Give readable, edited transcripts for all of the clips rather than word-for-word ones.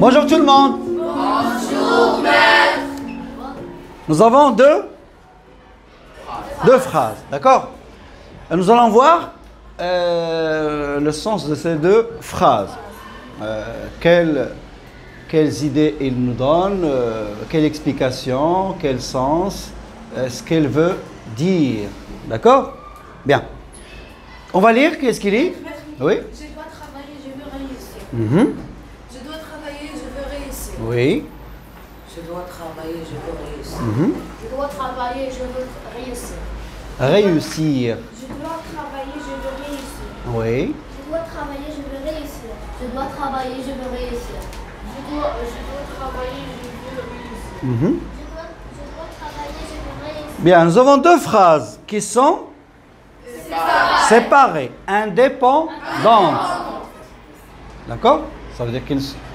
Bonjour tout le monde. Bonjour, maître. Nous avons deux phrases, d'accord? Nous allons voir le sens de ces deux phrases. Quelles idées il nous donne, quelle explication, quel sens, ce qu'elle veut dire. D'accord? Bien. On va lire, qu'est-ce qu'il dit? Oui. Je dois travailler, je veux réussir. Je dois travailler, je veux réussir. Oui. Je dois travailler, je veux réussir. Je dois travailler, je veux réussir. Réussir. Je dois travailler, je veux réussir. Oui. Je dois travailler, je veux réussir. Je dois travailler, je veux réussir. Je dois travailler, je veux réussir. Je dois travailler, je veux réussir. Bien, nous avons deux phrases qui sont séparées, indépendantes. D'accord? Ça veut dire que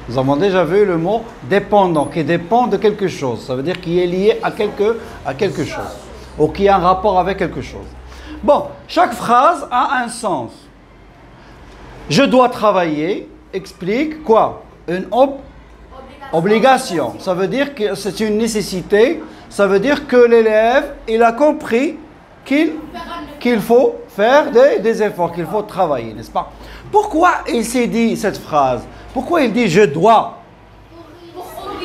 nous avons déjà vu le mot dépendant, qui dépend de quelque chose. Ça veut dire qu'il est lié à quelque chose, ou qui a un rapport avec quelque chose. Bon, chaque phrase a un sens. Je dois travailler explique quoi? Une obligation. Ça veut dire que c'est une nécessité. Ça veut dire que l'élève, il a compris qu'il faut faire des efforts, qu'il faut travailler, n'est-ce pas? Pourquoi il s'est dit cette phrase? Pourquoi il dit « je dois »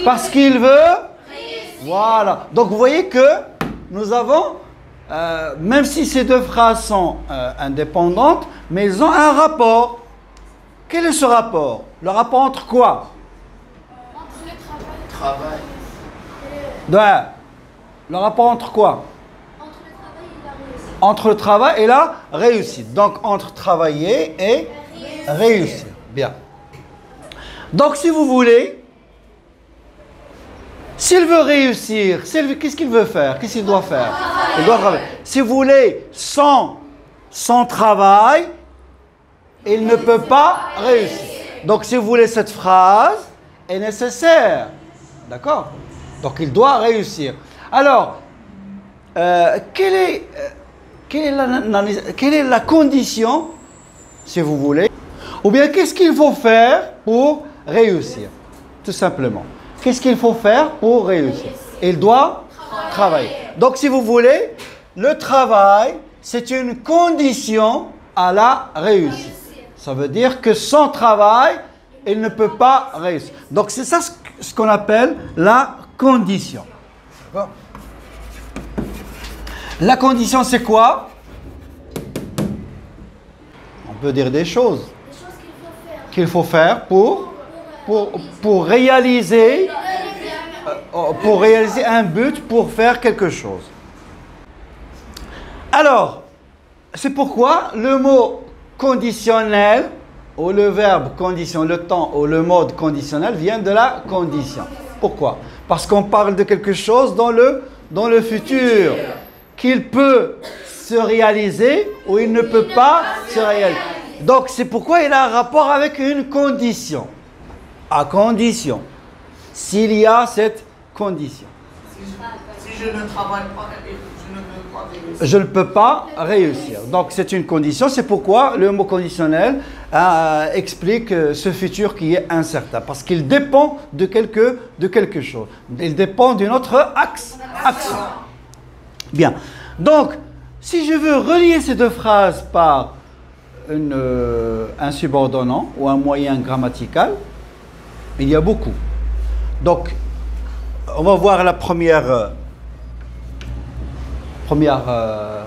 Parce qu'il veut. Voilà. Donc vous voyez que nous avons, même si ces deux phrases sont indépendantes, mais elles ont un rapport. Quel est ce rapport? Le rapport entre quoi? Entre le travail. Le rapport entre quoi? Entre le travail et la réussite. Entre le travail et la réussite. Donc, entre travailler et réussir. Bien. Donc, si vous voulez, s'il veut réussir, qu'est-ce qu'il veut faire? Qu'est-ce qu'il doit faire? Il doit travailler. Si vous voulez, sans travail, il ne peut pas réussir. Donc, si vous voulez, cette phrase est nécessaire. D'accord? Donc, il doit réussir. Alors, quelle est la condition, si vous voulez, ou bien qu'est-ce qu'il faut faire pour réussir? Tout simplement. Qu'est-ce qu'il faut faire pour réussir? Il doit travailler. Donc, si vous voulez, le travail, c'est une condition à la réussite. Ça veut dire que sans travail, il ne peut pas réussir. Donc, c'est ça ce qu'on appelle la condition. D'accord? La condition, c'est quoi? On peut dire des choses qu'il faut faire pour réaliser un but, pour faire quelque chose. Alors, c'est pourquoi le mot conditionnel, ou le verbe condition, le temps ou le mode conditionnel vient de la condition. Pourquoi? Parce qu'on parle de quelque chose dans le futur, qu'il peut se réaliser ou il ne peut pas se réaliser. Donc c'est pourquoi il a un rapport avec une condition. À condition, s'il y a cette condition. Si je ne travaille pas, je ne peux pas réussir. Je ne peux pas réussir. Donc c'est une condition, c'est pourquoi le mot conditionnel explique ce futur qui est incertain. Parce qu'il dépend de quelque chose. Il dépend d'une autre action. Bien. Donc, si je veux relier ces deux phrases par un subordonnant ou un moyen grammatical, il y a beaucoup. Donc, on va voir la première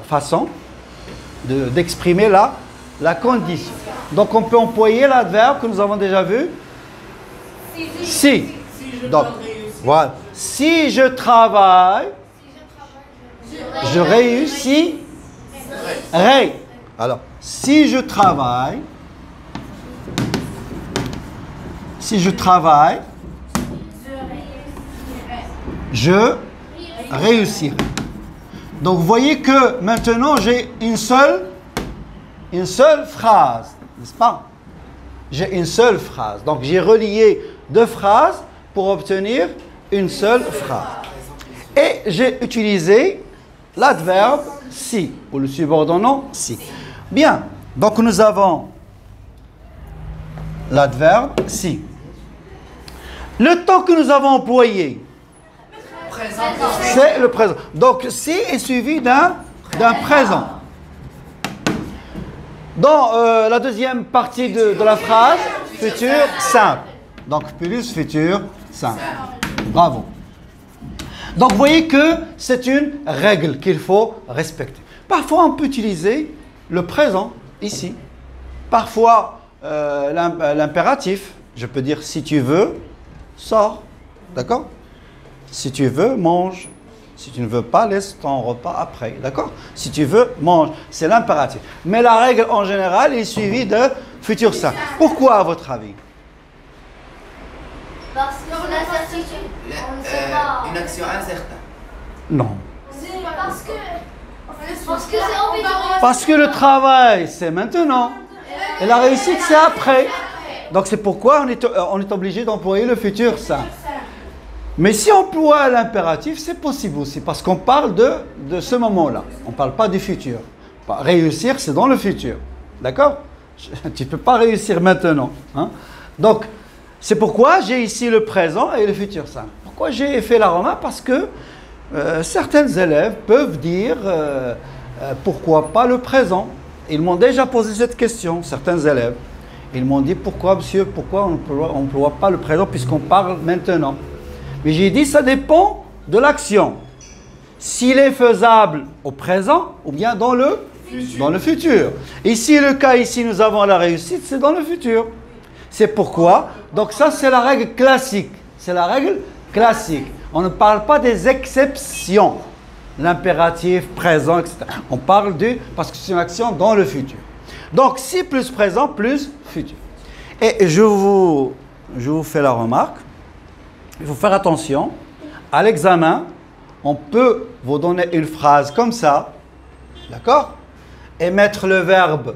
façon d'exprimer la condition. Donc, on peut employer l'adverbe que nous avons déjà vu. Si. Donc, voilà. Si je travaille, je réussirai. Alors, si je travaille, je réussirai. Donc, vous voyez que maintenant, j'ai une seule phrase, n'est-ce pas? J'ai une seule phrase. Donc, j'ai relié deux phrases pour obtenir une seule phrase. Et j'ai utilisé l'adverbe si, ou le subordonnant si. Bien, donc nous avons l'adverbe si. Le temps que nous avons employé, Présent. c'est le présent. Donc, si est suivi d'un présent. Dans la deuxième partie de la phrase, futur simple. Donc, plus futur simple. Bravo. Donc, vous voyez que c'est une règle qu'il faut respecter. Parfois, on peut utiliser le présent ici. Parfois, l'impératif. Je peux dire si tu veux, sors. D'accord? Si tu veux, mange. Si tu ne veux pas, laisse ton repas après. D'accord? Si tu veux, mange. C'est l'impératif. Mais la règle en général est suivie de futur simple. Pourquoi, à votre avis? Parce que l'incertitude, on ne sait pas. Une action incertaine. Non. Parce que c'est environ. Parce que le travail, c'est maintenant. Et la réussite, c'est après. Donc, c'est pourquoi on est obligé d'employer le futur simple. Mais si on emploie l'impératif, c'est possible aussi, parce qu'on parle de ce moment-là. On ne parle pas du futur. Réussir, c'est dans le futur. D'accord? Tu ne peux pas réussir maintenant. Hein? Donc, c'est pourquoi j'ai ici le présent et le futur simple. Pourquoi j'ai fait la remarque? Parce que certains élèves peuvent dire pourquoi pas le présent. Ils m'ont déjà posé cette question, certains élèves. Ils m'ont dit pourquoi, monsieur, pourquoi on n'emploie pas le présent puisqu'on parle maintenant? Mais j'ai dit, ça dépend de l'action. S'il est faisable au présent ou bien dans le futur. Ici, le cas ici, nous avons la réussite, c'est dans le futur. C'est pourquoi, donc ça, c'est la règle classique. C'est la règle classique. On ne parle pas des exceptions. L'impératif, présent, etc. On parle parce que c'est une action dans le futur. Donc, si plus présent, plus futur. Et je vous fais la remarque. Il faut faire attention. À l'examen, on peut vous donner une phrase comme ça, d'accord? Et mettre le verbe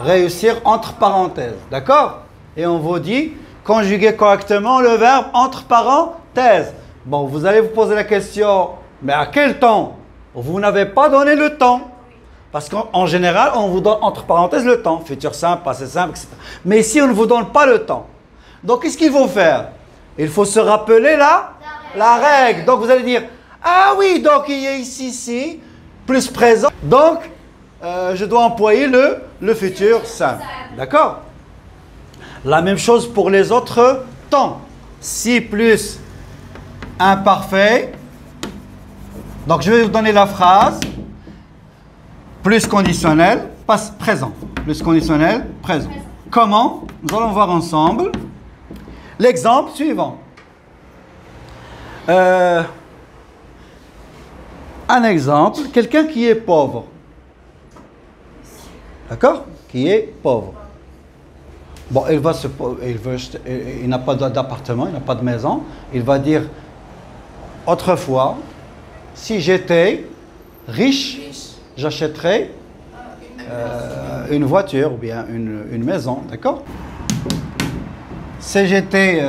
réussir entre parenthèses, d'accord? Et on vous dit, conjuguer correctement le verbe entre parenthèses. Bon, vous allez vous poser la question, mais à quel temps? Vous n'avez pas donné le temps. Parce qu'en général, on vous donne entre parenthèses le temps. Futur simple, passé simple, etc. Mais ici, on ne vous donne pas le temps. Donc, qu'est-ce qu'il faut faire? Il faut se rappeler la règle. Donc, vous allez dire, ah oui, donc il y a ici, plus présent. Donc, je dois employer le futur simple. D'accord? La même chose pour les autres temps. Si plus imparfait. Donc, je vais vous donner la phrase. Plus conditionnel, présent. Plus conditionnel, présent. Comment? Nous allons voir ensemble. L'exemple suivant. Un exemple, quelqu'un qui est pauvre. D'accord? Qui est pauvre. Bon, il n'a pas d'appartement, il n'a pas de maison. Il va dire, autrefois, si j'étais riche, j'achèterais une voiture ou bien une maison. D'accord? Si j'étais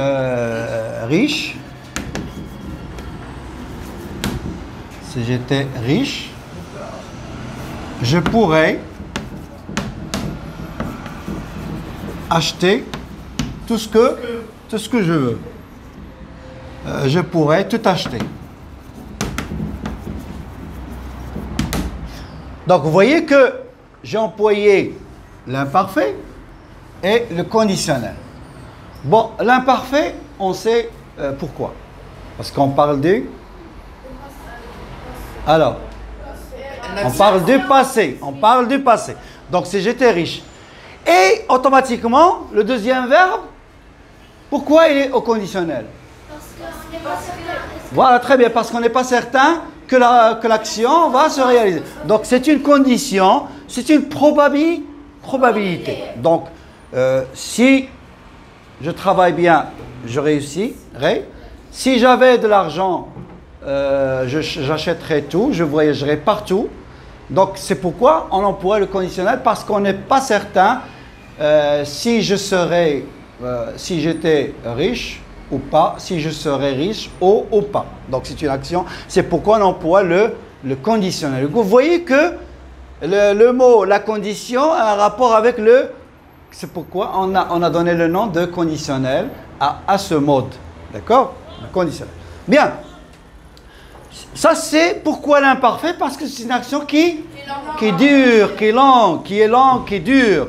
riche, je pourrais acheter tout ce que je veux. Je pourrais tout acheter. Donc, vous voyez que j'ai employé l'imparfait et le conditionnel. Bon, l'imparfait, on sait pourquoi. Parce qu'on parle du... Alors, on parle du passé. On parle du passé. Donc, si j'étais riche. Et automatiquement, le deuxième verbe, pourquoi il est au conditionnel? Parce qu'on n'est pas certain. Voilà, très bien. Parce qu'on n'est pas certain que l'action va se réaliser. Donc, c'est une condition, c'est une probabilité. Donc, si je travaille bien, je réussirai. Si j'avais de l'argent, j'achèterais tout, je voyagerais partout. Donc, c'est pourquoi on emploie le conditionnel, parce qu'on n'est pas certain si j'étais riche ou pas, si je serais riche ou pas. Donc, c'est une action. C'est pourquoi on emploie le conditionnel. Vous voyez que le mot, la condition, a un rapport avec le... C'est pourquoi on a donné le nom de conditionnel à ce mode. D'accord? Le conditionnel. Bien. Ça, c'est pourquoi l'imparfait? Parce que c'est une action qui dure, qui est longue, qui dure.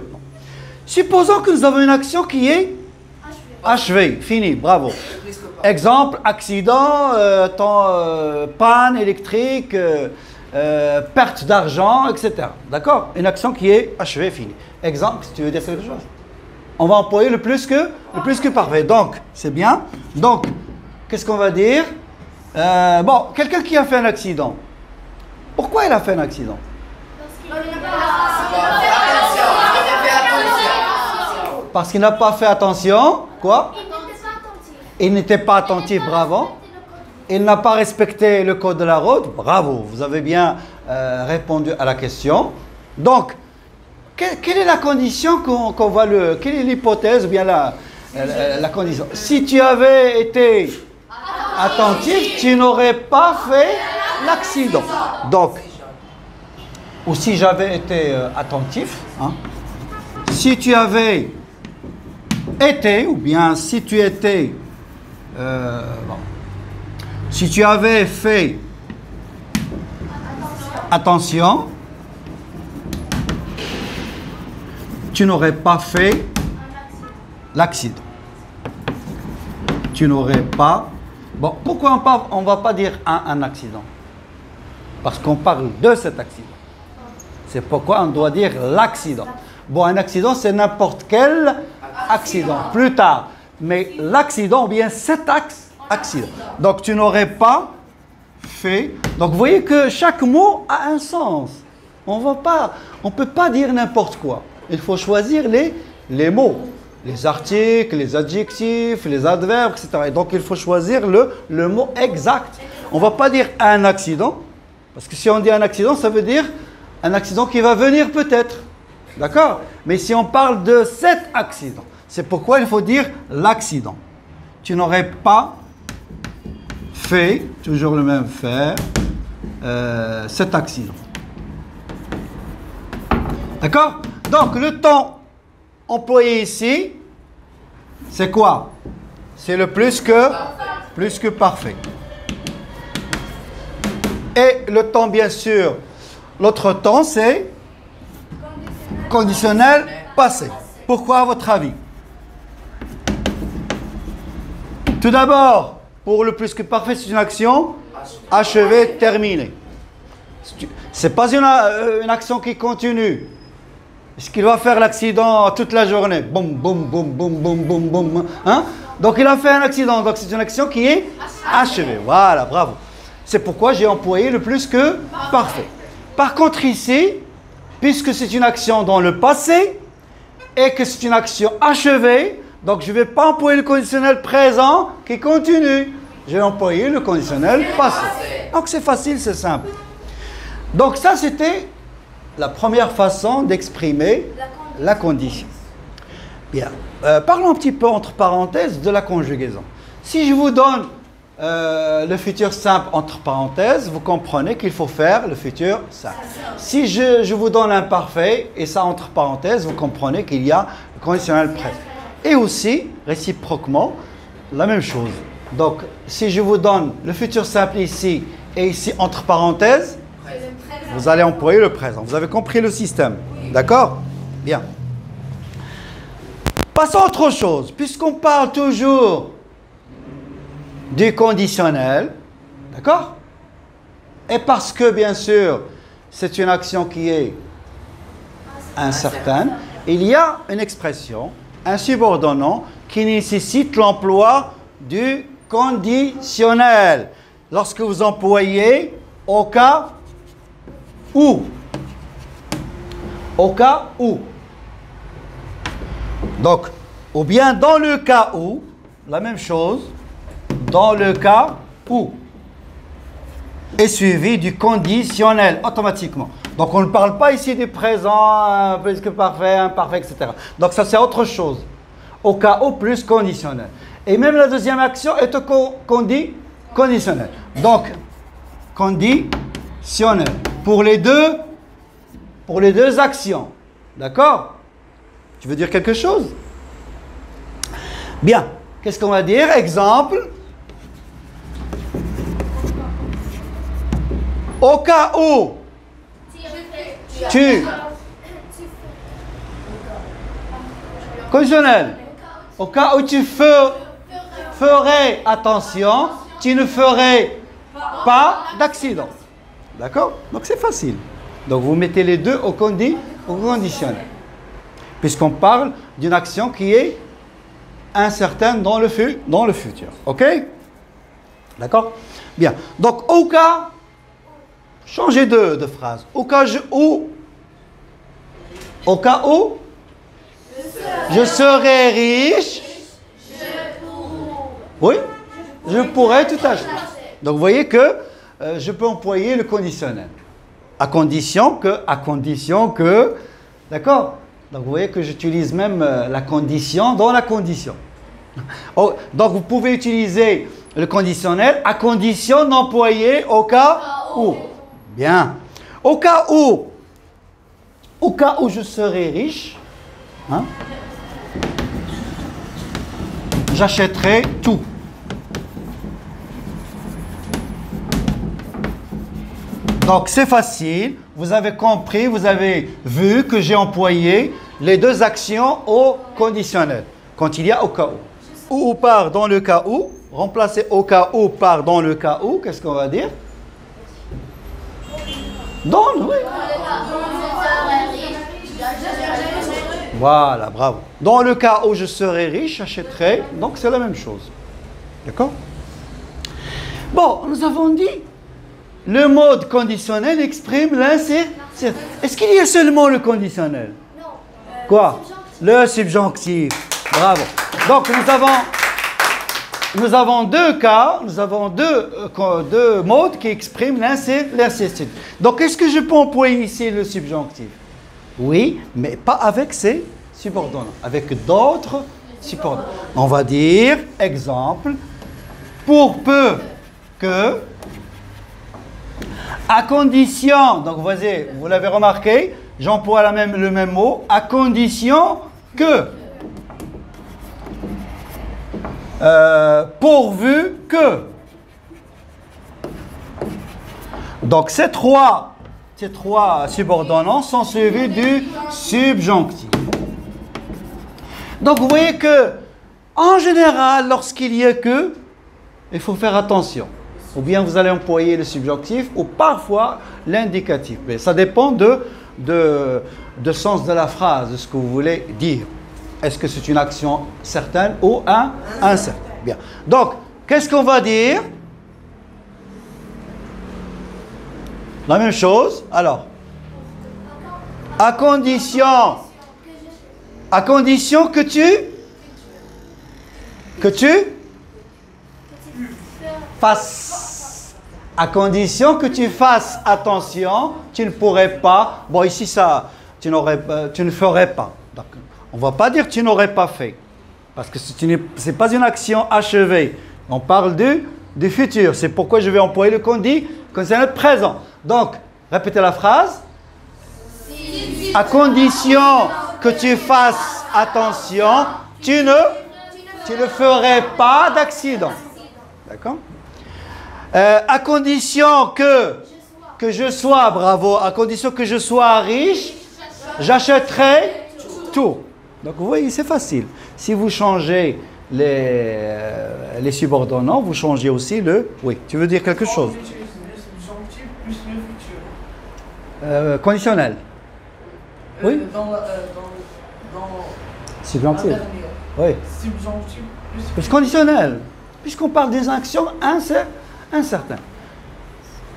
Supposons que nous avons une action qui est achevée, finie, bravo. Exemple, accident, panne électrique, perte d'argent, etc. D'accord? Une action qui est achevée, finie. Exemple, si tu veux dire quelque chose. On va employer le plus que parfait. Donc, c'est bien. Donc, qu'est-ce qu'on va dire? Bon, quelqu'un qui a fait un accident. Pourquoi il a fait un accident? Parce qu'il n'a pas fait attention. Quoi? Il n'était pas attentif, bravo. Il n'a pas respecté le code de la route. Bravo, vous avez bien répondu à la question. Donc, quelle est la condition qu'on va le... Quelle est l'hypothèse ou bien la condition? Si tu avais été attentif, tu n'aurais pas fait l'accident. Donc, ou si j'avais été attentif, hein, si tu avais été, ou bien si tu étais... bon, si tu avais fait attention, tu n'aurais pas fait l'accident. Tu n'aurais pas... Bon, pourquoi on ne va pas dire un accident? Parce qu'on parle de cet accident. C'est pourquoi on doit dire l'accident. Bon, un accident, c'est n'importe quel accident. Plus tard. Mais l'accident, ou bien cet accident. Donc, tu n'aurais pas fait... Donc, vous voyez que chaque mot a un sens. On ne peut pas dire n'importe quoi. Il faut choisir les mots. Les articles, les adjectifs, les adverbes, etc. Et donc, il faut choisir le mot exact. On ne va pas dire un accident. Parce que si on dit un accident, ça veut dire un accident qui va venir peut-être. D'accord? Mais si on parle de cet accident, c'est pourquoi il faut dire l'accident. Tu n'aurais pas fait, toujours le même faire, cet accident. D'accord? Donc, le temps employé ici, c'est quoi? C'est le plus que parfait. Et le temps, bien sûr, l'autre temps, c'est conditionnel passé. Pourquoi, à votre avis? Tout d'abord, pour le plus que parfait, c'est une action achevée, terminée. Ce n'est pas une action qui continue. Est-ce qu'il va faire l'accident toute la journée? Boum, boum, boum, boum, boum, boum, boum. Hein? Donc, il a fait un accident. Donc, c'est une action qui est achevée. Voilà, bravo. C'est pourquoi j'ai employé le plus que parfait. Par contre, ici, puisque c'est une action dans le passé et que c'est une action achevée, donc je ne vais pas employer le conditionnel présent qui continue. Je vais employer le conditionnel passé. Donc, c'est facile, c'est simple. Donc, ça, c'était la première façon d'exprimer la condition. Bien. Parlons un petit peu entre parenthèses de la conjugaison. Si je vous donne le futur simple entre parenthèses, vous comprenez qu'il faut faire le futur simple. Si je vous donne l'imparfait et ça entre parenthèses, vous comprenez qu'il y a le conditionnel présent. Et aussi, réciproquement, la même chose. Donc, si je vous donne le futur simple ici et ici entre parenthèses, vous allez employer le présent. Vous avez compris le système? D'accord? Bien. Passons à autre chose. Puisqu'on parle toujours du conditionnel, d'accord? Et parce que, bien sûr, c'est une action qui est incertaine, il y a une expression, un subordonnant, qui nécessite l'emploi du conditionnel. Lorsque vous employez au cas où. Au cas où. Donc, ou bien dans le cas où, la même chose, dans le cas où, est suivi du conditionnel automatiquement. Donc, on ne parle pas ici du présent, plus que parfait, imparfait, etc. Donc, ça, c'est autre chose. Au cas où plus conditionnel. Et même la deuxième action est conditionnelle. Donc, conditionnel. Pour les deux actions. D'accord? Tu veux dire quelque chose? Bien. qu'est-ce qu'on va dire? Exemple. Au cas où tu... Conditionnel. Au cas où tu ferais attention, tu ne ferais pas d'accident. D'accord? Donc c'est facile. Donc vous mettez les deux au conditionnel. Puisqu'on parle d'une action qui est incertaine dans le futur. OK? D'accord? Bien. Donc au cas, changez de phrase. Au cas où je serai riche. Oui, je pourrais tout acheter. Donc vous voyez que je peux employer le conditionnel. À condition que, d'accord? Donc vous voyez que j'utilise même la condition dans la condition. Oh, donc vous pouvez utiliser le conditionnel à condition d'employer au cas où. Bien. Au cas où je serai riche, hein, j'achèterai tout. Donc c'est facile, vous avez compris, vous avez vu que j'ai employé les deux actions au conditionnel. Quand il y a au cas où. Ou par dans le cas où, remplacer au cas où par dans le cas où, qu'est-ce qu'on va dire? Oui. Voilà, bravo. Dans le cas où je serai riche, j'achèterai. Donc c'est la même chose. D'accord? Bon, nous avons dit, le mode conditionnel exprime l'incertitude. Est-ce qu'il y a seulement le conditionnel? Non. Quoi? Le subjonctif. Bravo. Donc nous avons deux cas, nous avons deux modes qui expriment l'incertitude. Donc est-ce que je peux employer ici le subjonctif? Oui, mais pas avec ces subordonnés, avec d'autres subordonnés. On va dire, exemple, pour peu que, à condition, donc voyez, vous l'avez remarqué, j'emploie le même mot, à condition que, pourvu que. Donc ces trois subordonnants sont suivis du subjonctif. Donc vous voyez que, en général, lorsqu'il y a que, il faut faire attention. Ou bien vous allez employer le subjonctif ou parfois l'indicatif. Mais ça dépend de sens de la phrase, de ce que vous voulez dire. Est-ce que c'est une action certaine ou incertaine? Bien. Donc, qu'est-ce qu'on va dire? La même chose. Alors, à condition que tu fasses. À condition que tu fasses attention, tu ne pourrais pas. Bon, ici, ça, tu ne ferais pas. On ne va pas dire tu n'aurais pas fait. Parce que ce n'est pas une action achevée. On parle du futur. C'est pourquoi je vais employer le conditionnel présent. Donc, répétez la phrase. À condition que tu fasses attention, tu ne ferais pas d'accident. D'accord? À condition que je sois, bravo, à condition que je sois riche, j'achèterai tout. Donc vous voyez, c'est facile. Si vous changez les subordonnants, vous changez aussi le... Oui, tu veux dire quelque chose? Subjonctif plus le futur. Conditionnel. Oui. Subjonctif. Oui. Subjonctif Plus conditionnel. Puisqu'on parle des actions incertaines.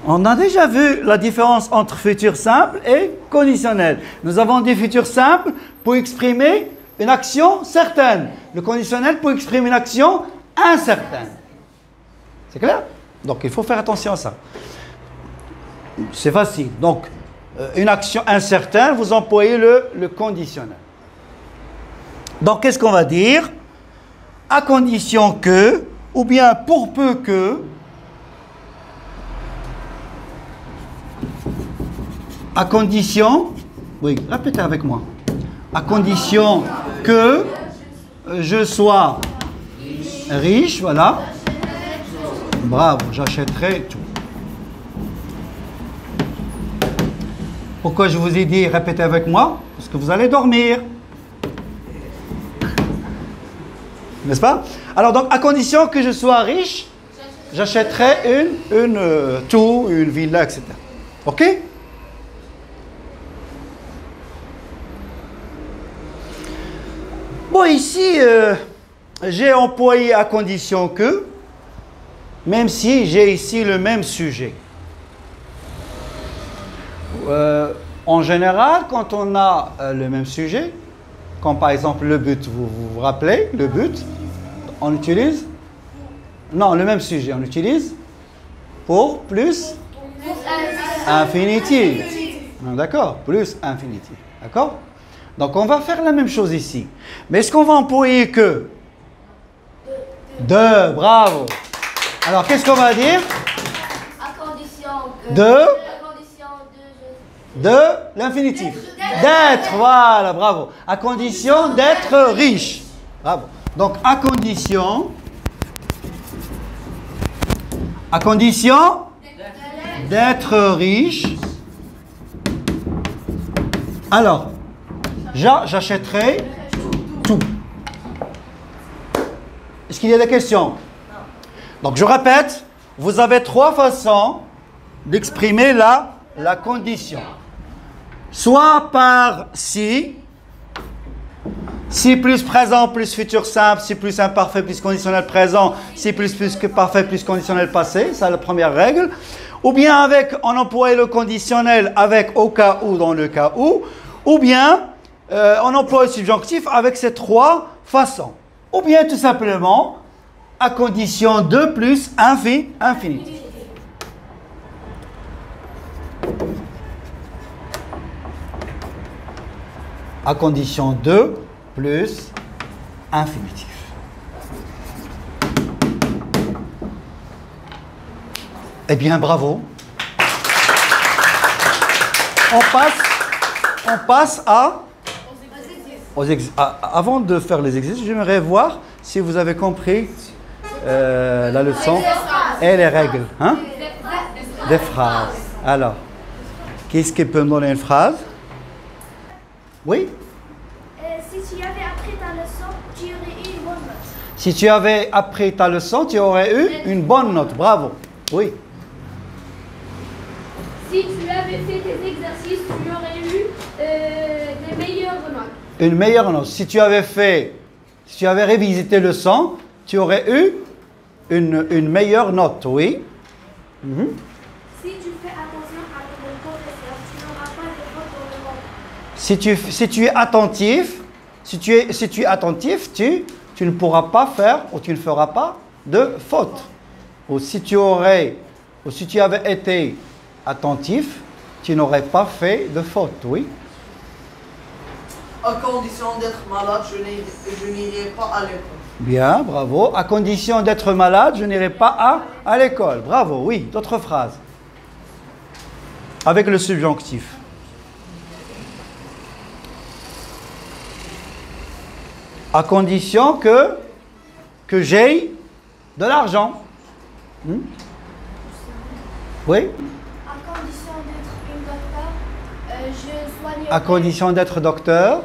On a déjà vu la différence entre futur simple et conditionnel. Nous avons des futurs simples pour exprimer une action certaine. Le conditionnel pour exprimer une action incertaine. C'est clair? Donc il faut faire attention à ça. C'est facile. Donc une action incertaine, vous employez le conditionnel. Donc qu'est-ce qu'on va dire? À condition que, ou bien pour peu que, à condition, oui, répétez avec moi, à condition que je sois Riche, voilà. Bravo, j'achèterai tout. Pourquoi je vous ai dit répétez avec moi? Parce que vous allez dormir. N'est-ce pas? Alors donc, à condition que je sois riche, j'achèterai tout, une villa, etc. Ok? Bon, ici, j'ai employé à condition que, même si j'ai ici le même sujet. En général, quand on a le même sujet, comme par exemple le but, vous vous rappelez, le but, on utilise? Non, le même sujet, on utilise pour plus infinitif. D'accord? Plus infinitif. D'accord? Donc on va faire la même chose ici. Mais est-ce qu'on va employer que? De, bravo. Alors qu'est-ce qu'on va dire? À condition que... De l'infinitif. D'être, voilà, bravo. À condition d'être riche. Bravo. Donc, à condition d'être riche. Alors, j'achèterai tout. Est-ce qu'il y a des questions? Donc, je répète, vous avez trois façons d'exprimer la condition. Soit par si plus présent plus futur simple, si plus imparfait plus conditionnel présent, si plus que parfait plus conditionnel passé, c'est la première règle. Ou bien avec, on emploie le conditionnel avec au cas où dans le cas où, ou bien on emploie le subjonctif avec ces trois façons. Ou bien tout simplement à condition de plus infinitif. À condition de plus infinitif. Eh bien, bravo. On passe avant de faire les exercices, j'aimerais voir si vous avez compris la leçon et les règles. Hein? Des phrases. Alors, qu'est-ce qui peut me donner une phrase? Oui? Si tu avais appris ta leçon, tu aurais eu une bonne note. Si tu avais appris ta leçon, tu aurais eu une bonne note. Bravo. Oui. Si tu avais fait tes exercices, tu aurais eu des meilleures notes. Une meilleure note. Si tu avais révisé tes leçons, tu aurais eu une meilleure note. Oui. Si tu fais attention à ton professeur, tu n'auras pas de fautes dans le monde. Si tu es attentif, tu ne pourras pas faire ou tu ne feras pas de faute. Ou si tu avais été attentif, tu n'aurais pas fait de faute, oui. À condition d'être malade, je n'irai pas à l'école. Bien, bravo. À condition d'être malade, je n'irai pas à l'école. Bravo, oui. D'autres phrases. Avec le subjonctif. À condition que j'aie de l'argent. Oui? À condition d'être une docteur, je soignerai... À condition d'être docteur,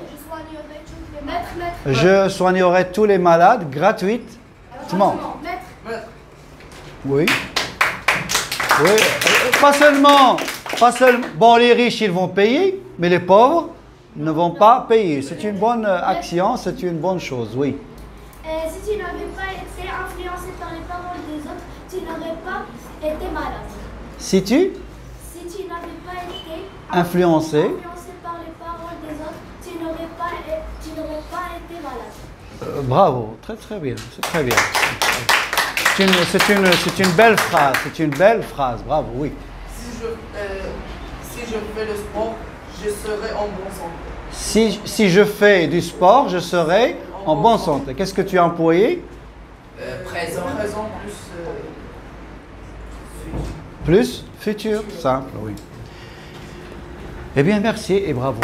je soignerai tous les malades gratuitement. Oui. Oui. Pas seulement. Bon, les riches, ils vont payer, mais les pauvres ne vont pas payer. C'est une bonne action, c'est une bonne chose, oui. Si tu n'avais pas été influencé par les paroles des autres, tu n'aurais pas été malade. Si tu n'avais pas été influencé par les paroles des autres, tu n'aurais pas été malade. Bravo, très très bien, c'est très bien. C'est une belle phrase, c'est une belle phrase, bravo, oui. Si je fais le sport, je serai en bonne santé. Si je fais du sport, je serai en bonne santé. Qu'est-ce que tu as employé? Présent Plus futur, simple, oui. Eh bien, merci et bravo.